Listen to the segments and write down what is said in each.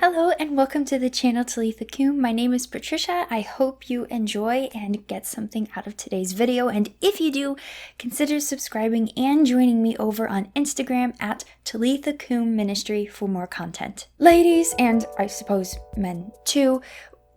Hello and welcome to the channel Talitha Coom. My name is Patricia. I hope you enjoy and get something out of today's video, and if you do, consider subscribing and joining me over on Instagram at Talitha Coom Ministry for more content. Ladies, and I suppose men too,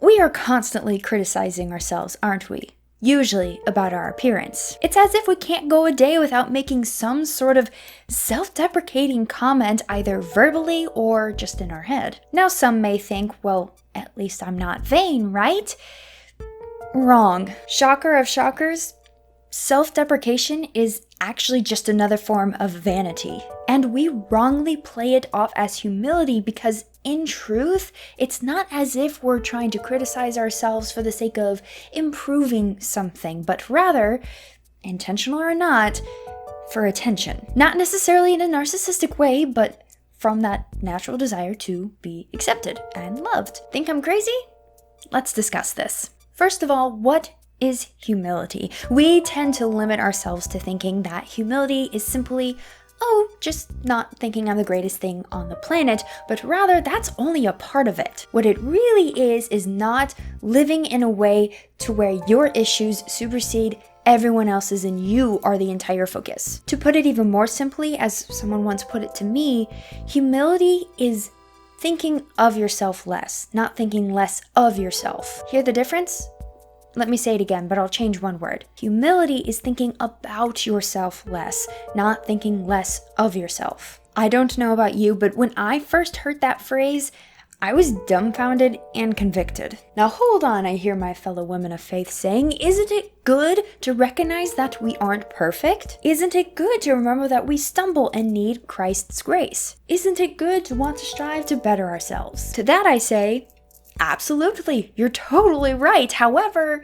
we are constantly criticizing ourselves, aren't we? Usually about our appearance. It's as if we can't go a day without making some sort of self-deprecating comment either verbally or just in our head. Now some may think, well, at least I'm not vain, right? Wrong. Shocker of shockers, self-deprecation is actually just another form of vanity. And we wrongly play it off as humility because in truth, it's not as if we're trying to criticize ourselves for the sake of improving something, but rather, intentional or not, for attention. Not necessarily in a narcissistic way, but from that natural desire to be accepted and loved. Think I'm crazy? Let's discuss this. First of all, what is humility? We tend to limit ourselves to thinking that humility is simply just not thinking I'm the greatest thing on the planet, but rather that's only a part of it. What it really is not living in a way to where your issues supersede everyone else's and you are the entire focus. To put it even more simply, as someone once put it to me, humility is thinking of yourself less, not thinking less of yourself. Hear the difference? Let me say it again, but I'll change one word. Humility is thinking about yourself less, not thinking less of yourself. I don't know about you, but when I first heard that phrase, I was dumbfounded and convicted. Now hold on, I hear my fellow women of faith saying, isn't it good to recognize that we aren't perfect? Isn't it good to remember that we stumble and need Christ's grace? Isn't it good to want to strive to better ourselves? To that I say, absolutely, you're totally right. However,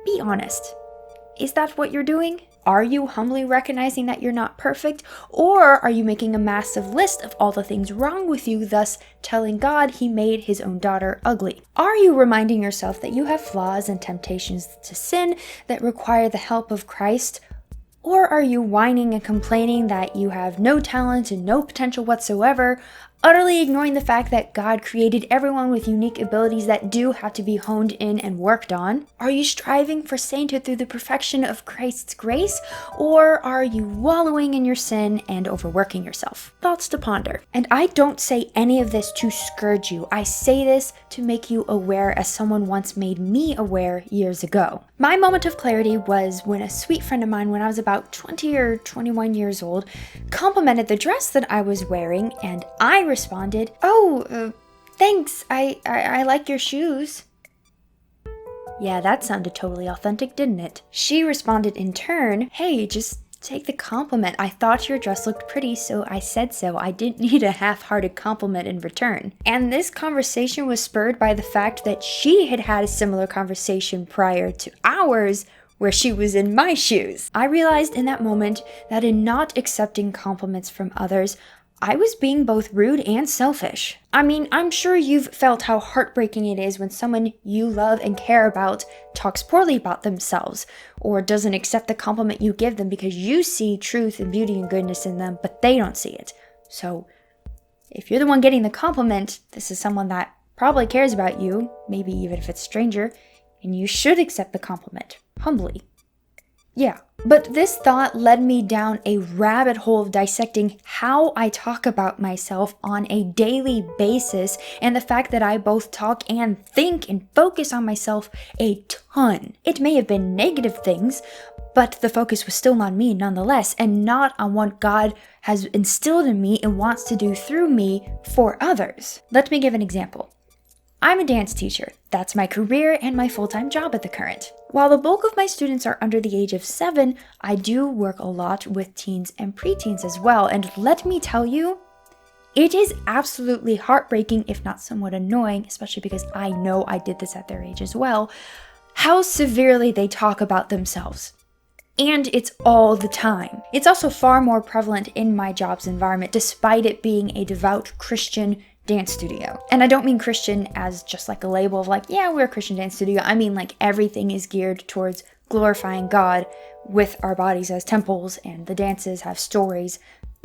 be honest. Is that what you're doing? Are you humbly recognizing that you're not perfect? Or are you making a massive list of all the things wrong with you, thus telling God he made his own daughter ugly? Are you reminding yourself that you have flaws and temptations to sin that require the help of Christ? Or are you whining and complaining that you have no talent and no potential whatsoever, utterly ignoring the fact that God created everyone with unique abilities that do have to be honed in and worked on? Are you striving for sainthood through the perfection of Christ's grace? Or are you wallowing in your sin and overworking yourself? Thoughts to ponder. And I don't say any of this to scourge you. I say this to make you aware, as someone once made me aware years ago. My moment of clarity was when a sweet friend of mine, when I was about 20 or 21 years old, complimented the dress that I was wearing, and I responded, thanks, I like your shoes. Yeah, that sounded totally authentic, didn't it? She responded in turn, hey, just take the compliment. I thought your dress looked pretty, so I said so. I didn't need a half-hearted compliment in return. And this conversation was spurred by the fact that she had had a similar conversation prior to ours, where she was in my shoes. I realized in that moment that in not accepting compliments from others, I was being both rude and selfish. I mean, I'm sure you've felt how heartbreaking it is when someone you love and care about talks poorly about themselves or doesn't accept the compliment you give them because you see truth and beauty and goodness in them, but they don't see it. So if you're the one getting the compliment, this is someone that probably cares about you, maybe even if it's a stranger, and you should accept the compliment humbly. Yeah. But this thought led me down a rabbit hole of dissecting how I talk about myself on a daily basis, and the fact that I both talk and think and focus on myself a ton. It may have been negative things, but the focus was still on me nonetheless, and not on what God has instilled in me and wants to do through me for others. Let me give an example. I'm a dance teacher. That's my career and my full-time job at the current. While the bulk of my students are under the age of 7, I do work a lot with teens and preteens as well. And let me tell you, it is absolutely heartbreaking, if not somewhat annoying, especially because I know I did this at their age as well, how severely they talk about themselves. And it's all the time. It's also far more prevalent in my job's environment, despite it being a devout Christian dance studio. And I don't mean Christian as just like a label of like, yeah, we're a Christian dance studio. I mean like everything is geared towards glorifying God with our bodies as temples, and the dances have stories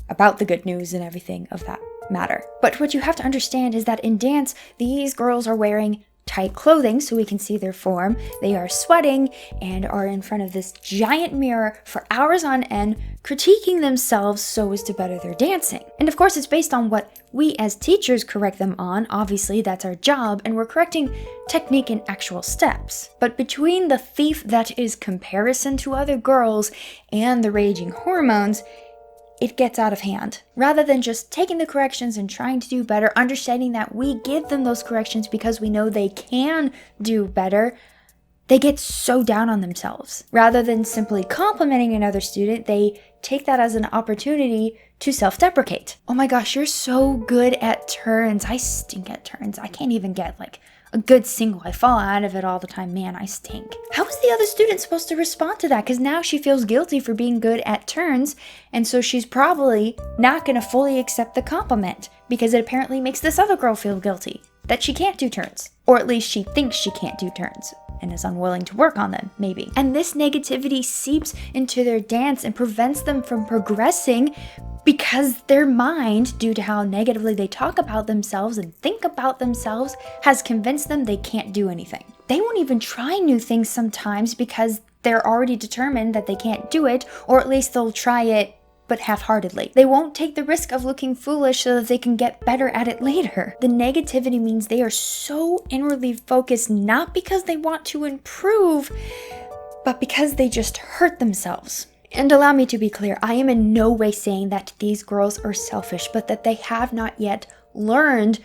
about the good news and everything of that matter. But what you have to understand is that in dance, these girls are wearing tight clothing so we can see their form. They are sweating and are in front of this giant mirror for hours on end, critiquing themselves so as to better their dancing. And of course, it's based on what we as teachers correct them on. Obviously, that's our job, and we're correcting technique and actual steps. But between the thief that is comparison to other girls and the raging hormones, it gets out of hand. Rather than just taking the corrections and trying to do better, understanding that we give them those corrections because we know they can do better, they get so down on themselves. Rather than simply complimenting another student, they take that as an opportunity to self-deprecate. Oh my gosh, you're so good at turns. I stink at turns. I can't even get like a good single. I fall out of it all the time. Man, I stink. How is the other student supposed to respond to that? Because now she feels guilty for being good at turns, and so she's probably not going to fully accept the compliment because it apparently makes this other girl feel guilty that she can't do turns. Or at least she thinks she can't do turns and is unwilling to work on them, maybe. And this negativity seeps into their dance and prevents them from progressing because their mind, due to how negatively they talk about themselves and think about themselves, has convinced them they can't do anything. They won't even try new things sometimes because they're already determined that they can't do it, or at least they'll try it but half-heartedly. They won't take the risk of looking foolish so that they can get better at it later. The negativity means they are so inwardly focused, not because they want to improve, but because they just hurt themselves. And allow me to be clear, I am in no way saying that these girls are selfish, but that they have not yet learned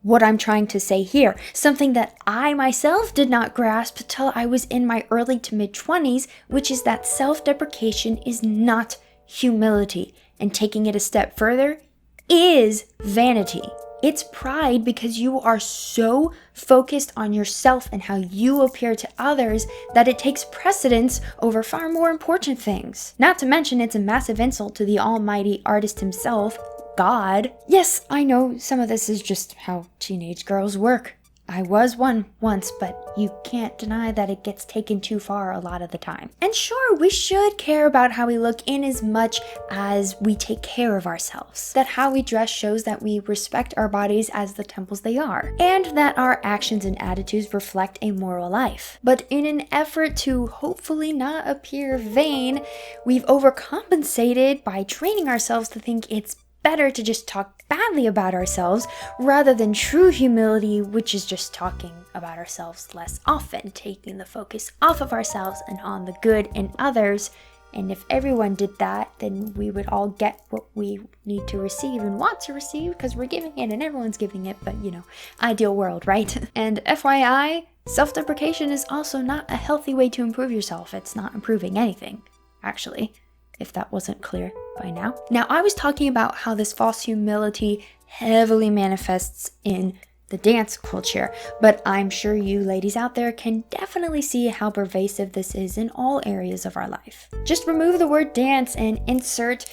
what I'm trying to say here. Something that I myself did not grasp till I was in my early to mid-20s, which is that self-deprecation is not humility, and taking it a step further is vanity. It's pride because you are so focused on yourself and how you appear to others that it takes precedence over far more important things. Not to mention, it's a massive insult to the almighty artist himself, God. Yes, I know some of this is just how teenage girls work. I was one once, but you can't deny that it gets taken too far a lot of the time. And sure, we should care about how we look in as much as we take care of ourselves. That how we dress shows that we respect our bodies as the temples they are, and that our actions and attitudes reflect a moral life. But in an effort to hopefully not appear vain, we've overcompensated by training ourselves to think it's better to just talk badly about ourselves rather than true humility, which is just talking about ourselves less often, taking the focus off of ourselves and on the good in others. And if everyone did that, then we would all get what we need to receive and want to receive because we're giving it and everyone's giving it, but you know, ideal world, right? And FYI, self-deprecation is also not a healthy way to improve yourself. It's not improving anything, actually, if that wasn't clear by now. Now, I was talking about how this false humility heavily manifests in the dance culture, but I'm sure you ladies out there can definitely see how pervasive this is in all areas of our life. Just remove the word dance and insert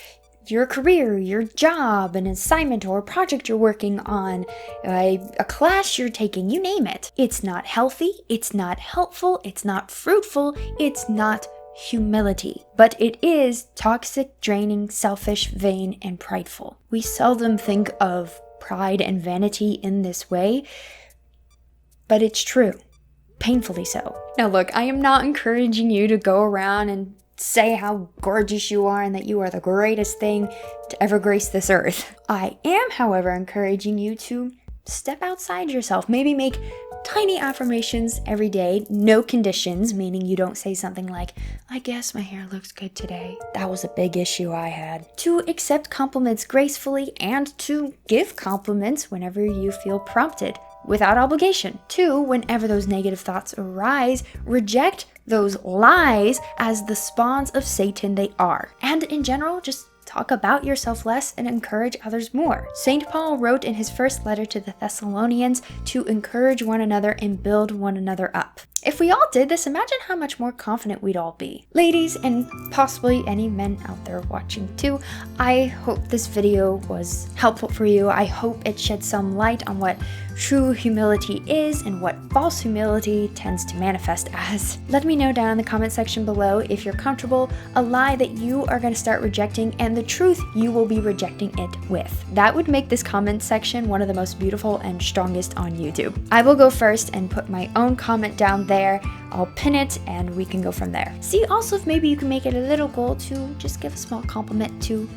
your career, your job, an assignment or project you're working on, a class you're taking, you name it. It's not healthy, it's not helpful, it's not fruitful, it's not humility, but it is toxic, draining, selfish, vain, and prideful. We seldom think of pride and vanity in this way, but it's true, painfully so. Now look, I am not encouraging you to go around and say how gorgeous you are and that you are the greatest thing to ever grace this earth. I am, however, encouraging you to step outside yourself, maybe make tiny affirmations every day, no conditions, meaning you don't say something like, I guess my hair looks good today. That was a big issue I had. To accept compliments gracefully and to give compliments whenever you feel prompted, without obligation. 2, whenever those negative thoughts arise, reject those lies as the spawns of Satan they are. And in general, just talk about yourself less and encourage others more. St. Paul wrote in his first letter to the Thessalonians to encourage one another and build one another up. If we all did this, imagine how much more confident we'd all be. Ladies, and possibly any men out there watching too, I hope this video was helpful for you. I hope it shed some light on what true humility is and what false humility tends to manifest as. Let me know down in the comment section below if you're comfortable, a lie that you are going to start rejecting, and the truth you will be rejecting it with. That would make this comment section one of the most beautiful and strongest on YouTube. I will go first and put my own comment down there. I'll pin it and we can go from there. See also if maybe you can make it a little goal to just give a small compliment to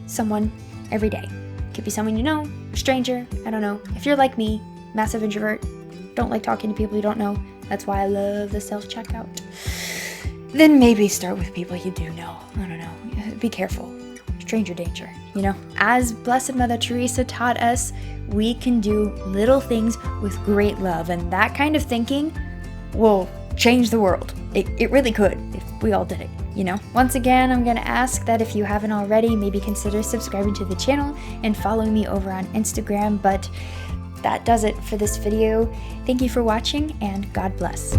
someone every day. Could be someone you know, a stranger, I don't know. If you're like me, massive introvert, don't like talking to people you don't know, that's why I love the self-checkout, then maybe start with people you do know. I don't know, be careful, stranger danger, you know? As Blessed Mother Teresa taught us, we can do little things with great love, and that kind of thinking will change the world. It really could if we all did it, you know? Once again, I'm gonna ask that if you haven't already, maybe consider subscribing to the channel and following me over on Instagram, but that does it for this video. Thank you for watching, and God bless.